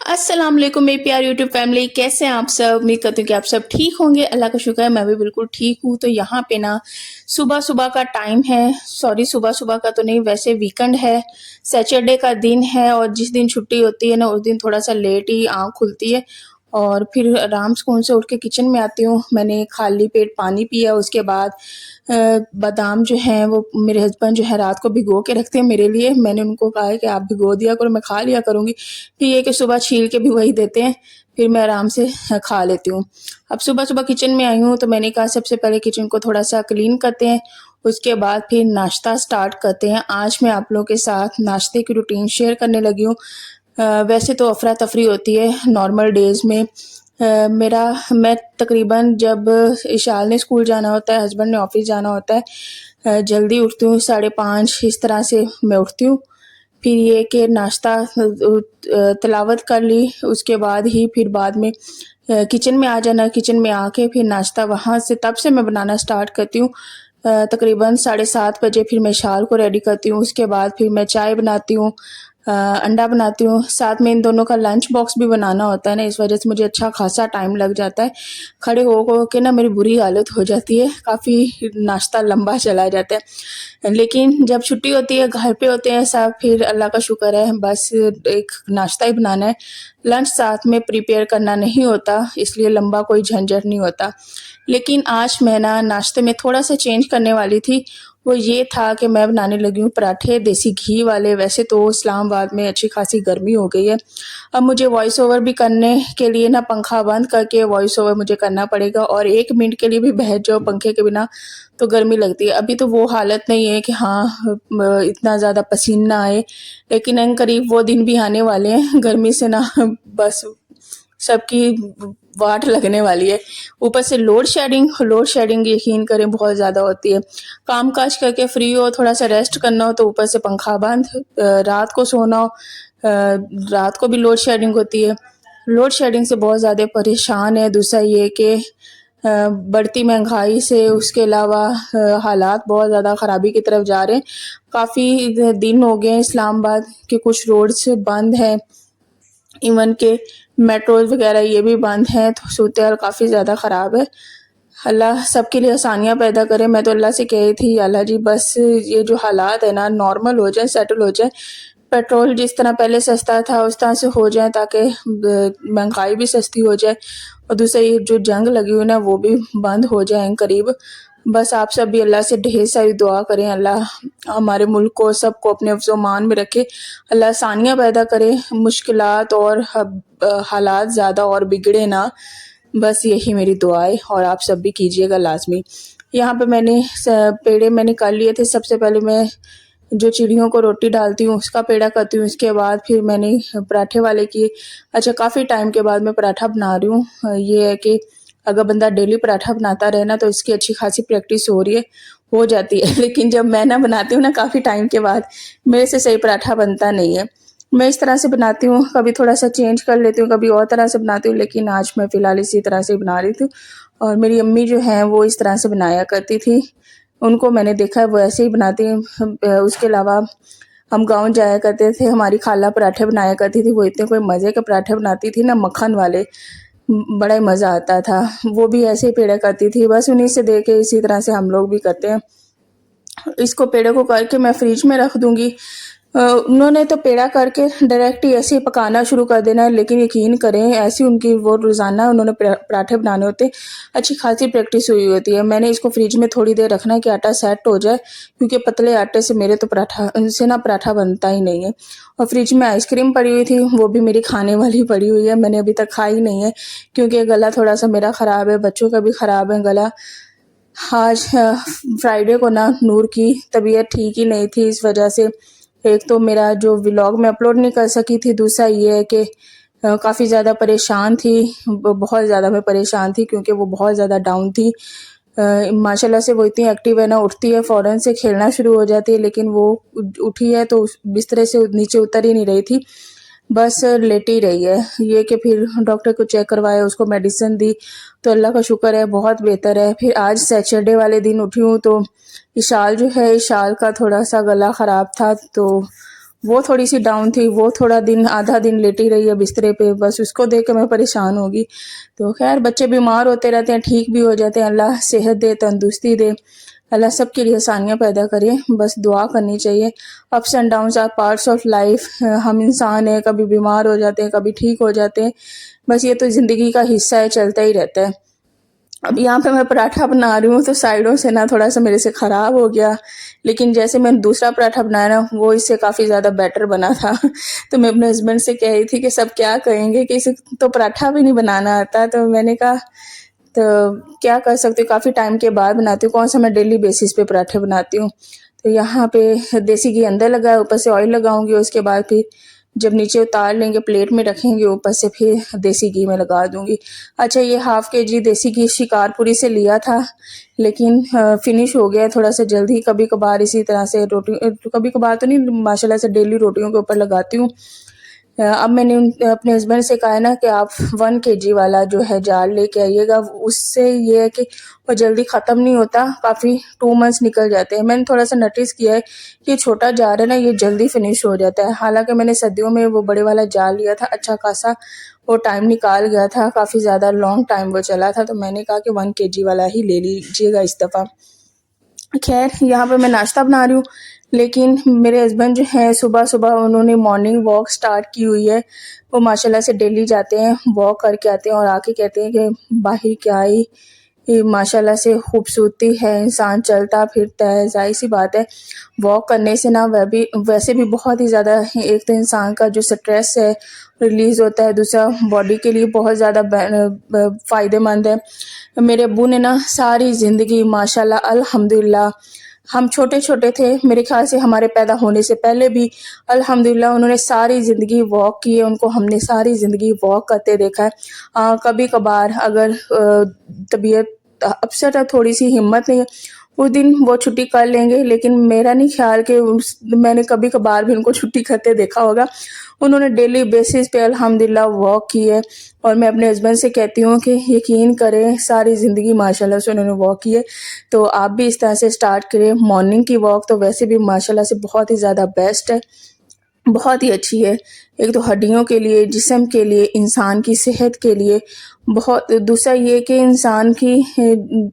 अस्सलाम वालेकुम मेरी प्यारी यूट्यूब फैमिली, कैसे हैं आप सब। उम्मीद करती हूँ कि आप सब ठीक होंगे। अल्लाह का शुक्र है मैं भी बिल्कुल ठीक हूँ। तो यहाँ पे ना सुबह सुबह का टाइम है, सॉरी सुबह सुबह का तो नहीं, वैसे वीकेंड है, सैटरडे का दिन है। और जिस दिन छुट्टी होती है ना उस दिन थोड़ा सा लेट ही आँख खुलती है और फिर आराम से से उठ के किचन में आती हूँ। मैंने खाली पेट पानी पिया, उसके बाद बादाम जो हैं वो मेरे हस्बैंड जो है रात को भिगो के रखते हैं मेरे लिए। मैंने उनको कहा है कि आप भिगो दिया करो, मैं खा लिया करूँगी। फिर ये कि सुबह छील के भी वही देते हैं, फिर मैं आराम से खा लेती हूँ। अब सुबह सुबह किचन में आई हूँ तो मैंने कहा सबसे पहले किचन को थोड़ा सा क्लीन करते हैं, उसके बाद फिर नाश्ता स्टार्ट करते हैं। आज मैं आप लोगों के साथ नाश्ते की रूटीन शेयर करने लगी हूँ। वैसे तो अफरा तफरी होती है नॉर्मल डेज़ में। मैं तकरीबन जब इशाल ने स्कूल जाना होता है, हस्बैंड ने ऑफिस जाना होता है, जल्दी उठती हूँ, 5:30 इस तरह से मैं उठती हूँ। फिर ये कि नाश्ता तिलावत कर ली, उसके बाद ही फिर बाद में किचन में आ जाना, किचन में आके फिर नाश्ता वहाँ से तब से मैं बनाना स्टार्ट करती हूँ। तकरीबन 7:30 बजे फिर मैं इशाल को रेडी करती हूँ, उसके बाद फिर मैं चाय बनाती हूँ, अंडा बनाती हूँ, साथ में इन दोनों का लंच बॉक्स भी बनाना होता है ना, इस वजह से मुझे अच्छा खासा टाइम लग जाता है। खड़े हो के ना मेरी बुरी हालत हो जाती है, काफ़ी नाश्ता लंबा चला जाता है। लेकिन जब छुट्टी होती है, घर पे होते हैं सब, फिर अल्लाह का शुक्र है, बस एक नाश्ता ही बनाना है, लंच साथ में प्रिपेयर करना नहीं होता, इसलिए लंबा कोई झंझट नहीं होता। लेकिन आज मैं ना नाश्ते में थोड़ा सा चेंज करने वाली थी, वो ये था कि मैं बनाने लगी हूँ पराठे देसी घी वाले। वैसे तो इस्लामाबाद में अच्छी खासी गर्मी हो गई है, अब मुझे वॉइस ओवर भी करने के लिए ना पंखा बंद करके वॉइस ओवर मुझे करना पड़ेगा, और 1 मिनट के लिए भी बैठ जाओ पंखे के बिना तो गर्मी लगती है। अभी तो वो हालत नहीं है कि हाँ इतना ज़्यादा पसीना आए, लेकिन इन करीब वो दिन भी आने वाले हैं गर्मी से ना बस सबकी वाट लगने वाली है। ऊपर से लोड शेडिंग यकीन करें बहुत ज़्यादा होती है। काम काज करके फ्री हो, थोड़ा सा रेस्ट करना हो तो ऊपर से पंखा बंद, रात को सोना हो, रात को भी लोड शेडिंग होती है। लोड शेडिंग से बहुत ज़्यादा परेशान है। दूसरा ये कि बढ़ती महंगाई से, उसके अलावा हालात बहुत ज़्यादा ख़राबी की तरफ जा रहे हैं। काफ़ी दिन हो गए इस्लामाबाद के कुछ रोड्स बंद हैं, इवन के मेट्रोज़ वगैरह ये भी बंद हैं, तो सूरत हाल काफ़ी ज़्यादा ख़राब है। अल्लाह सबके लिए आसानियाँ पैदा करे। मैं तो अल्लाह से कही थी, अल्लाह जी बस ये जो हालात है ना नॉर्मल हो जाए, सेटल हो जाए। पेट्रोल जिस तरह पहले सस्ता था उस तरह से हो जाए, ताकि महंगाई भी सस्ती हो जाए, और दूसरा ये जो जंग लगी हुई ना वो भी बंद हो जाए करीब। बस आप सब भी अल्लाह से ढेर सारी दुआ करें, अल्लाह हमारे मुल्क को सबको अपने हिफ्ज़-ओ-मान में रखे, अल्लाह आसानियाँ पैदा करे, मुश्किलात और हालात ज़्यादा और बिगड़े ना। बस यही मेरी दुआ है, और आप सब भी कीजिएगा लाज़मी। यहाँ पे पेड़े मैंने कर लिए थे। सबसे पहले मैं जो चिड़ियों को रोटी डालती हूँ उसका पेड़ा करती हूँ, उसके बाद फिर मैंने पराठे वाले किए। अच्छा, काफ़ी टाइम के बाद मैं पराठा बना रही हूँ। ये है कि अगर बंदा डेली पराठा बनाता रहे ना तो इसकी अच्छी खासी प्रैक्टिस हो जाती है लेकिन जब मैं ना बनाती हूँ ना काफ़ी टाइम के बाद, मेरे से सही पराठा बनता नहीं है। मैं इस तरह से बनाती हूँ, कभी थोड़ा सा चेंज कर लेती हूँ, कभी और तरह से बनाती हूँ, लेकिन आज मैं फ़िलहाल इसी तरह से बना रही थी। और मेरी अम्मी जो हैं वो इस तरह से बनाया करती थी, उनको मैंने देखा है वो ऐसे ही बनाती हैं। उसके अलावा हम गाँव जाया करते थे, हमारी खाला पराठे बनाया करती थी, वो इतने कोई मज़े के पराठे बनाती थी ना, मक्खन वाले, बड़ा ही मज़ा आता था। वो भी ऐसे ही पेड़ा करती थी, बस उन्हीं से देख के इसी तरह से हम लोग भी करते हैं। इसको पेड़े को करके मैं फ्रिज में रख दूँगी। उन्होंने तो पेड़ा करके डायरेक्ट ही ऐसे ही पकाना शुरू कर देना है, लेकिन यकीन करें ऐसी उनकी वो रोज़ाना उन्होंने पराठे बनाने होते, अच्छी खासी प्रैक्टिस हुई होती है। मैंने इसको फ्रिज में थोड़ी देर रखना है कि आटा सेट हो जाए, क्योंकि पतले आटे से मेरे तो पराठा बनता ही नहीं है। और फ्रिज में आइसक्रीम पड़ी हुई थी, वो भी मेरी खाने वाली पड़ी हुई है, मैंने अभी तक खाई नहीं है, क्योंकि गला थोड़ा सा मेरा ख़राब है, बच्चों का भी ख़राब है गला। आज फ्राइडे को ना नूर की तबीयत ठीक ही नहीं थी, इस वजह से एक तो मेरा जो व्लॉग मैं अपलोड नहीं कर सकी थी, दूसरा ये है कि काफ़ी ज़्यादा परेशान थी, बहुत ज़्यादा मैं परेशान थी, क्योंकि वो बहुत ज़्यादा डाउन थी। माशाल्लाह से वो इतनी एक्टिव है ना, उठती है फ़ौरन से खेलना शुरू हो जाती है, लेकिन वो उठी है तो बिस्तरे से नीचे उतर ही नहीं रही थी, बस लेटी रही है। ये कि फिर डॉक्टर को चेक करवाया, उसको मेडिसिन दी, तो अल्लाह का शुक्र है बहुत बेहतर है। फिर आज सैटरडे वाले दिन उठी हूँ तो इशाल जो है, इशाल का थोड़ा सा गला ख़राब था, तो वो थोड़ी सी डाउन थी, वो थोड़ा दिन आधा दिन लेटी रही है बिस्तरे पे, बस उसको देख के मैं परेशान होगी। तो खैर बच्चे बीमार होते रहते हैं, ठीक भी हो जाते हैं, अल्लाह सेहत दे, तंदुरुस्ती दे, अल्लाह सबके लिए आसानियाँ पैदा करे, बस दुआ करनी चाहिए। Ups and downs are parts of life. हम इंसान हैं, कभी बीमार हो जाते हैं, कभी ठीक हो जाते हैं, बस ये तो ज़िंदगी का हिस्सा है, चलता ही रहता है। अब यहाँ पे मैं पराठा बना रही हूँ तो साइडों से ना थोड़ा सा मेरे से ख़राब हो गया, लेकिन जैसे मैंने दूसरा पराठा बनाया ना वो इससे काफ़ी ज़्यादा बेटर बना था। तो मैं अपने हस्बैंड से कह रही थी कि सब क्या कहेंगे कि इसे तो पराठा भी नहीं बनाना आता। तो मैंने कहा तो क्या कर सकती हूँ, काफ़ी टाइम के बाद बनाती हूँ, कौन सा मैं डेली बेसिस पे पराठे बनाती हूँ। तो यहाँ पे देसी घी अंदर लगा है, ऊपर से ऑयल लगाऊंगी, उसके बाद फिर जब नीचे उतार लेंगे प्लेट में रखेंगे, ऊपर से फिर देसी घी में लगा दूंगी। अच्छा, ये हाफ के जी देसी घी शिकारपुरी से लिया था, लेकिन फिनिश हो गया थोड़ा सा जल्दी। कभी कभार इसी तरह से रोटी, कभी कभार तो नहीं, माशाल्लाह से डेली रोटियों के ऊपर लगाती हूँ। अब मैंने अपने हस्बैंड से कहा है ना कि आप 1 kg वाला जो है जार लेके आइएगा, उससे ये है कि वो जल्दी ख़त्म नहीं होता, काफ़ी 2 मंथ्स निकल जाते हैं। मैंने थोड़ा सा नोटिस किया है कि ये छोटा जार है ना, ये जल्दी फिनिश हो जाता है। हालांकि मैंने सर्दियों में वो बड़े वाला जार लिया था, अच्छा खासा वो टाइम निकाल गया था, काफ़ी ज़्यादा लॉन्ग टाइम वो चला था। तो मैंने कहा कि 1 kg वाला ही ले लीजिएगा इस दफ़ा। खैर यहाँ पे मैं नाश्ता बना रही हूँ, लेकिन मेरे हस्बैंड जो हैं सुबह सुबह उन्होंने मॉर्निंग वॉक स्टार्ट की हुई है। वो माशाल्लाह से डेली जाते हैं, वॉक करके आते हैं और आके कहते हैं कि बाहर क्या ही ये माशाल्लाह से खूबसूरती है, इंसान चलता फिरता है, जाहिर सी बात है वॉक करने से ना वह भी वैसे भी बहुत ही ज़्यादा, एक तो इंसान का जो स्ट्रेस है रिलीज़ होता है, दूसरा बॉडी के लिए बहुत ज़्यादा फ़ायदेमंद है। मेरे अब्बू ने ना सारी ज़िंदगी माशाल्लाह अल्हम्दुलिल्लाह, हम छोटे छोटे थे, मेरे ख्याल से हमारे पैदा होने से पहले भी अल्हम्दुलिल्लाह उन्होंने सारी ज़िंदगी वॉक की है, उनको हमने सारी ज़िंदगी वॉक करते देखा है। कभी कभार अगर तबीयत अपसेट है, थोड़ी सी हिम्मत नहीं है, उस दिन वो छुट्टी कर लेंगे, लेकिन मेरा नहीं ख्याल कि मैंने कभी कभार भी उनको छुट्टी करते देखा होगा। उन्होंने डेली बेसिस पे अल्हम्दुलिल्लाह वॉक की है। और मैं अपने हस्बैंड से कहती हूँ कि यकीन करें सारी ज़िंदगी माशाल्लाह से उन्होंने वॉक की है, तो आप भी इस तरह से स्टार्ट करें। मॉर्निंग की वॉक तो वैसे भी माशाल्लाह से बहुत ही ज़्यादा बेस्ट है, बहुत ही अच्छी है। एक तो हड्डियों के लिए, जिस्म के लिए, इंसान की सेहत के लिए बहुत। दूसरा ये कि इंसान की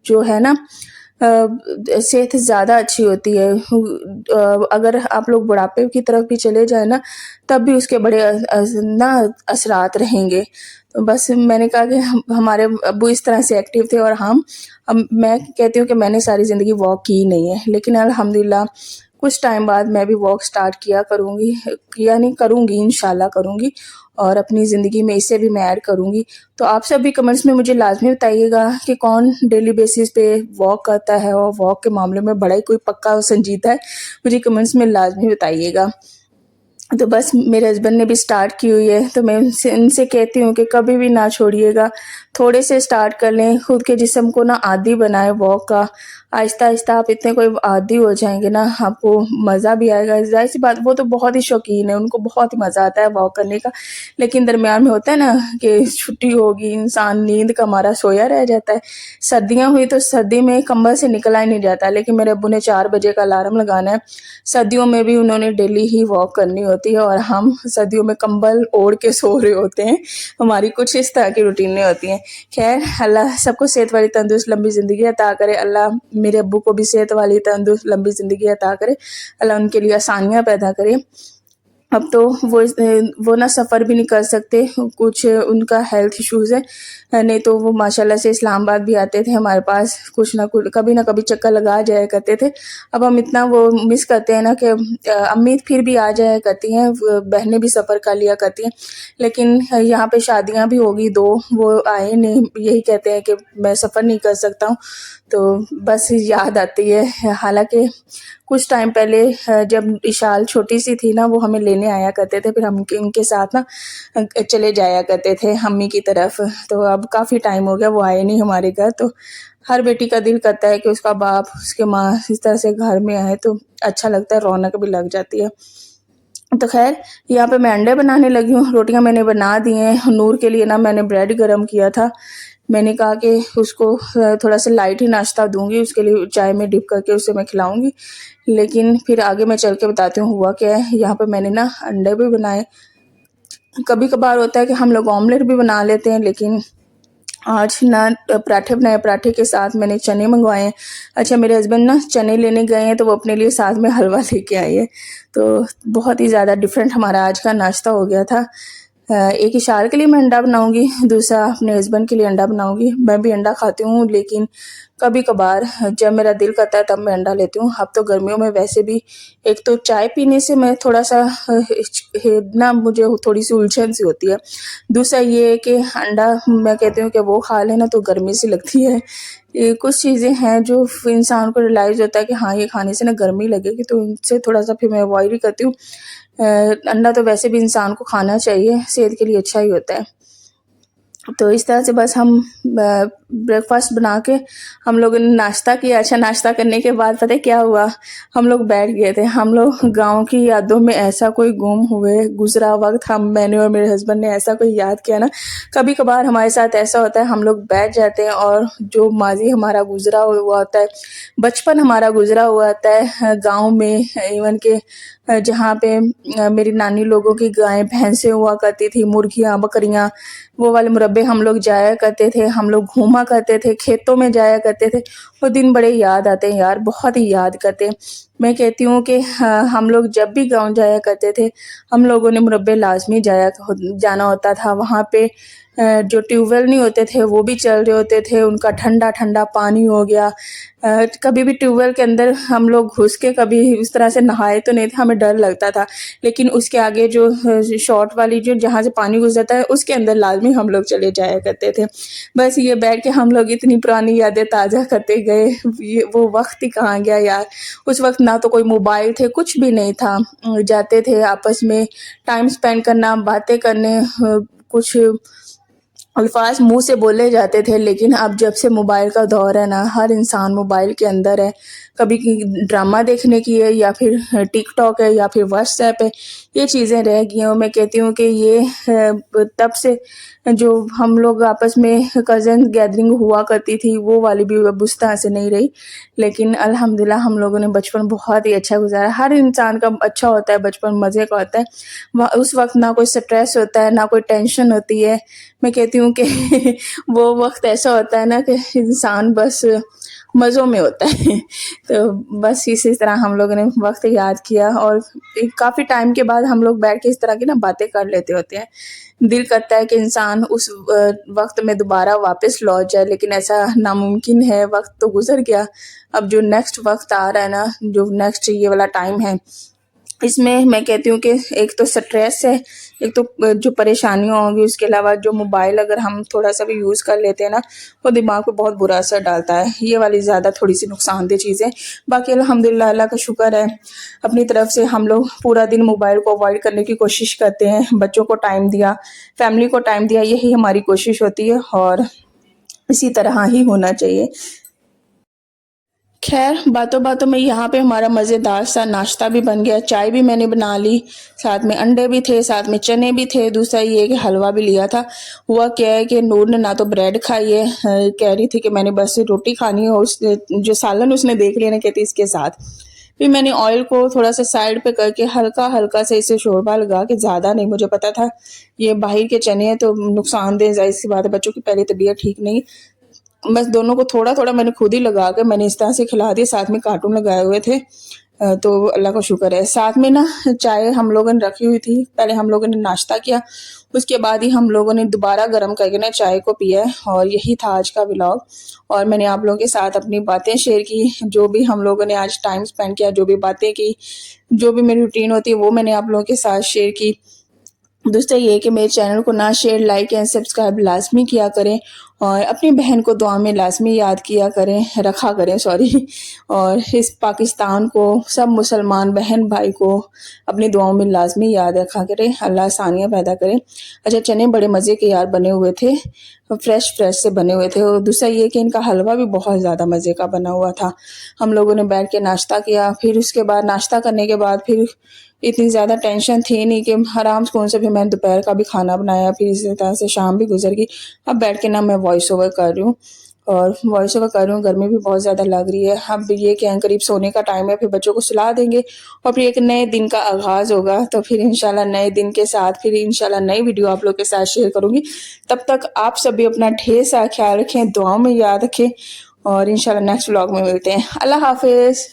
जो है ना सेहत ज़्यादा अच्छी होती है। अगर आप लोग बुढ़ापे की तरफ भी चले जाए ना, तब भी उसके बड़े ना असरात रहेंगे। तो बस मैंने कहा कि हमारे अब्बू इस तरह से एक्टिव थे और मैं कहती हूँ कि मैंने सारी ज़िंदगी वॉक की नहीं है, लेकिन अल्हम्दुलिल्लाह कुछ टाइम बाद मैं भी वॉक स्टार्ट किया करूँगी, किया नहीं करूँगी, इंशाल्लाह करूँगी, और अपनी ज़िंदगी में इसे भी मैं ऐड करूँगी। तो आप सब भी कमेंट्स में मुझे लाजमी बताइएगा कि कौन डेली बेसिस पे वॉक करता है और वॉक के मामले में बड़ा ही कोई पक्का और संजीदा है, मुझे कमेंट्स में लाजमी बताइएगा। तो बस मेरे हस्बैंड ने भी स्टार्ट की हुई है, तो मैं इनसे कहती हूँ कि कभी भी ना छोड़िएगा, थोड़े से स्टार्ट कर लें, खुद के जिस्म को ना आदी बनाए वॉक का। आहिस्ता आहिस्ता आप इतने कोई आदी हो जाएंगे ना, आपको मज़ा भी आएगा। जाहिर सी बात, वो तो बहुत ही शौकीन है, उनको बहुत ही मज़ा आता है वॉक करने का, लेकिन दरमियान में होता है ना कि छुट्टी होगी, इंसान नींद का मारा सोया रह जाता है। सर्दियाँ हुई तो सर्दी में कंबल से निकला ही नहीं जाता, लेकिन मेरे अब्बू ने 4 बजे का अलार्म लगाना है, सर्दियों में भी उन्होंने डेली ही वॉक करनी होती है, और हम सर्दियों में कंबल ओढ़ के सो रहे होते हैं। हमारी कुछ इस तरह की रूटीनें होती हैं। खैर अल्लाह सबको सेहत वाली तंदुरुस्त लंबी ज़िंदगी अता करे, अल्लाह मेरे अब्बू को भी सेहत वाली तंदुरुस्त लंबी ज़िंदगी अता करे, अल्लाह उनके लिए आसानियाँ पैदा करे। अब तो वो ना सफ़र भी नहीं कर सकते, कुछ उनका हेल्थ इश्यूज़ है, नहीं तो वो माशाल्लाह से इस्लामाबाद भी आते थे हमारे पास, कुछ ना कुछ कभी ना कभी चक्कर लगा जाया करते थे। अब हम इतना वो मिस करते हैं ना कि अम्मी फिर भी आ जाया करती हैं, बहनें भी सफ़र कर लिया करती हैं, लेकिन यहाँ पे शादियाँ भी होगी 2, वो आए नहीं, यही कहते हैं कि मैं सफ़र नहीं कर सकता हूँ। तो बस याद आती है, हालांकि कुछ टाइम पहले जब इशाल छोटी सी थी ना, वो हमें लेने आया करते थे, फिर हम उनके साथ ना चले जाया करते थे अम्मी की तरफ। तो अब काफ़ी टाइम हो गया वो आए नहीं हमारे घर, तो हर बेटी का दिल करता है कि उसका बाप, उसके माँ इस तरह से घर में आए, तो अच्छा लगता है, रौनक भी लग जाती है। तो खैर यहाँ पे मैं अंडे बनाने लगी हूँ, रोटियाँ मैंने बना दी हैं। नूर के लिए ना मैंने ब्रेड गरम किया था, मैंने कहा कि उसको थोड़ा सा लाइट ही नाश्ता दूँगी, उसके लिए चाय में डिप करके उसे मैं खिलाऊँगी। लेकिन फिर आगे मैं चल के बताती हूँ हुआ क्या है। यहाँ पे मैंने ना अंडे भी बनाए। कभी-कभार होता है कि हम लोग ऑमलेट भी बना लेते हैं, लेकिन आज ना पराठे बनाए, पराठे के साथ मैंने चने मंगवाए हैं। अच्छा, मेरे हस्बैंड ना चने लेने गए हैं, तो वो अपने लिए साथ में हलवा लेके आए हैं। तो बहुत ही ज़्यादा डिफरेंट हमारा आज का नाश्ता हो गया था। एक इशारे के लिए मैं अंडा बनाऊँगी, दूसरा अपने हस्बैंड के लिए अंडा बनाऊँगी। मैं भी अंडा खाती हूँ, लेकिन कभी-कभार जब मेरा दिल करता है तब मैं अंडा लेती हूँ। अब तो गर्मियों में वैसे भी एक तो चाय पीने से मैं थोड़ा-सा ना मुझे थोड़ी-सी उलझन सी होती है। दूसरा ये है कि अंडा मैं कहती हूँ कि वो खा लें ना तो गर्मी सी लगती है। ये कुछ चीज़ें हैं जो इंसान को रियलाइज़ होता है कि हाँ, ये खाने से ना गर्मी लगेगी, तो इनसे थोड़ा-सा फिर मैं अवॉइड ही करती हूँ। अंडा तो वैसे भी इंसान को खाना चाहिए, सेहत के लिए अच्छा ही होता है। तो इस तरह से बस हम ब्रेकफ़ास्ट बना के हम लोगों ने नाश्ता किया। अच्छा, नाश्ता करने के बाद पता है क्या हुआ? हम लोग बैठ गए थे। हम लोग गाँव की यादों में ऐसा कोई गुम हुए गुज़रा वक़्त मैंने और मेरे हस्बैंड ने ऐसा कोई याद किया ना, कभी-कभार हमारे साथ ऐसा होता है, हम लोग बैठ जाते हैं और जो माज़ी हमारा गुज़रा हुआ होता है, बचपन हमारा गुज़रा हुआ होता है गाँव में, इवन के जहाँ पे मेरी नानी लोगों की गायें, भैंसें हुआ करती थी, मुर्गियाँ, बकरियाँ, वो वाले मुरब्बे हम लोग जाया करते थे, हम लोग घूमा करते थे, खेतों में जाया करते थे। वो दिन बड़े याद आते हैं यार, बहुत ही याद करते हैं। मैं कहती हूँ कि हम लोग जब भी गाँव जाया करते थे, हम लोगों ने मुरब्बे लाज़मी जाना होता था। वहाँ पे जो ट्यूबवेल नहीं होते थे वो भी चल रहे होते थे, उनका ठंडा-ठंडा पानी हो गया। कभी भी ट्यूबवेल के अंदर हम लोग घुस के कभी उस तरह से नहाए तो नहीं थे, हमें डर लगता था। लेकिन उसके आगे जो शॉर्ट वाली जो जहाँ से पानी गुज़रता है उसके अंदर लाज़मी हम लोग चले जाया करते थे। बस ये बैठ के हम लोग इतनी पुरानी यादें ताज़ा करते गए, ये वो वक़्त ही कहाँ गया यार। उस वक़्त ना तो कोई मोबाइल थे, कुछ भी नहीं था। जाते थे आपस में टाइम स्पेंड करना, बातें करने, कुछ अल्फ़ाज़ मुँह से बोले जाते थे, लेकिन अब जब से मोबाइल का दौर है ना, हर इंसान मोबाइल के अंदर है। कभी की ड्रामा देखने की है या फिर टिकटॉक है या फिर व्हाट्सएप है, ये चीज़ें रह गई हैं। और मैं कहती हूँ कि ये तब से जो हम लोग आपस में कज़िन गैदरिंग हुआ करती थी, वो वाली भी अब उस तरह से नहीं रही। लेकिन अल्हम्दुलिल्लाह हम लोगों ने बचपन बहुत ही अच्छा गुज़ारा। हर इंसान का अच्छा होता है बचपन, मज़े का होता है। उस वक़्त ना कोई स्ट्रेस होता है, ना कोई टेंशन होती है। मैं कहती हूँ कि वो वक़्त ऐसा होता है ना कि इंसान बस मज़ों में होता है। तो बस इसी तरह हम लोगों ने वक़्त याद किया और काफ़ी टाइम के बाद हम लोग बैठ के इस तरह की ना बातें कर लेते होते हैं। दिल करता है कि इंसान उस वक़्त में दोबारा वापस लौट जाए, लेकिन ऐसा नामुमकिन है, वक़्त तो गुज़र गया। अब जो नेक्स्ट वक़्त आ रहा है ना, जो नेक्स्ट ये वाला टाइम है, इसमें मैं कहती हूँ कि एक तो स्ट्रेस है, एक तो जो परेशानियाँ होंगी, उसके अलावा जो मोबाइल अगर हम थोड़ा-सा भी यूज़ कर लेते हैं ना, वो दिमाग पे बहुत बुरा असर डालता है। ये वाली ज़्यादा थोड़ी-सी नुकसानदेह चीज़ है। बाकी अल्हम्दुलिल्लाह अल्लाह का शुक्र है, अपनी तरफ से हम लोग पूरा दिन मोबाइल को अवॉइड करने की कोशिश करते हैं। बच्चों को टाइम दिया, फैमिली को टाइम दिया, यही हमारी कोशिश होती है और इसी तरह ही होना चाहिए। खैर, बातों-बातों में यहाँ पे हमारा मज़ेदार सा नाश्ता भी बन गया, चाय भी मैंने बना ली, साथ में अंडे भी थे, साथ में चने भी थे, दूसरा ये कि हलवा भी लिया था। हुआ क्या है कि नूर ने ना तो ब्रेड खाई है, कह रही थी कि मैंने बस रोटी खानी है, और जो सालन उसने देख लिया ना, कहती इसके साथ। फिर मैंने ऑयल को थोड़ा-सा साइड पे करके हल्का-हल्का से इसे शोरबा लगा के, ज़्यादा नहीं, मुझे पता था ये बाहर के चने हैं तो नुकसानदेह, ज़ाहिर-सी बात है, बच्चों की पहले तबीयत ठीक नहीं। बस दोनों को थोड़ा-थोड़ा मैंने खुद ही लगा के मैंने इस तरह से खिला दिया, साथ में कार्टून लगाए हुए थे। तो अल्लाह का शुक्र है। साथ में ना चाय हम लोगों ने रखी हुई थी, पहले हम लोगों ने नाश्ता किया, उसके बाद ही हम लोगों ने दोबारा गरम करके ना चाय को पिया है, और यही था आज का व्लॉग। और मैंने आप लोगों के साथ अपनी बातें शेयर की, जो भी हम लोगों ने आज टाइम स्पेंड किया, जो भी बातें की, जो भी मेरी रूटीन होती है वो मैंने आप लोगों के साथ शेयर की। दूसरा ये है कि मेरे चैनल को ना शेयर, लाइक एंड सब्सक्राइब लाज़मी किया करें, और अपनी बहन को दुआ में लाज़मी याद किया करें, रखा करें, सॉरी। और इस पाकिस्तान को, सब मुसलमान बहन भाई को अपनी दुआओं में लाज़मी याद रखा करें, अल्लाह आसानियाँ पैदा करे। अच्छा, चने बड़े मज़े के यार बने हुए थे, फ्रेश से बने हुए थे। और दूसरा ये कि इनका हलवा भी बहुत ज़्यादा मज़े का बना हुआ था। हम लोगों ने बैठ के नाश्ता किया, फिर उसके बाद नाश्ता करने के बाद फिर इतनी ज़्यादा टेंशन थी नहीं कि आराम सुकून से फिर मैंने दोपहर का भी खाना बनाया, फिर इसी तरह से शाम भी गुजर गई। अब बैठ के ना मैं वॉइस ओवर कर रही हूँ और वॉइस ओवर कर रही हूँ। गर्मी भी बहुत ज़्यादा लग रही है। अब ये कि करीब सोने का टाइम है, फिर बच्चों को सुला देंगे और फिर एक नए दिन का आगाज़ होगा। तो फिर इंशाल्लाह नए दिन के साथ फिर इंशाल्लाह नई वीडियो आप लोग के साथ शेयर करूँगी। तब तक आप सभी अपना ढेर सारा ख्याल रखें, दुआओं में याद रखें और इंशाल्लाह नेक्स्ट व्लॉग में मिलते हैं। अल्लाह हाफिज़।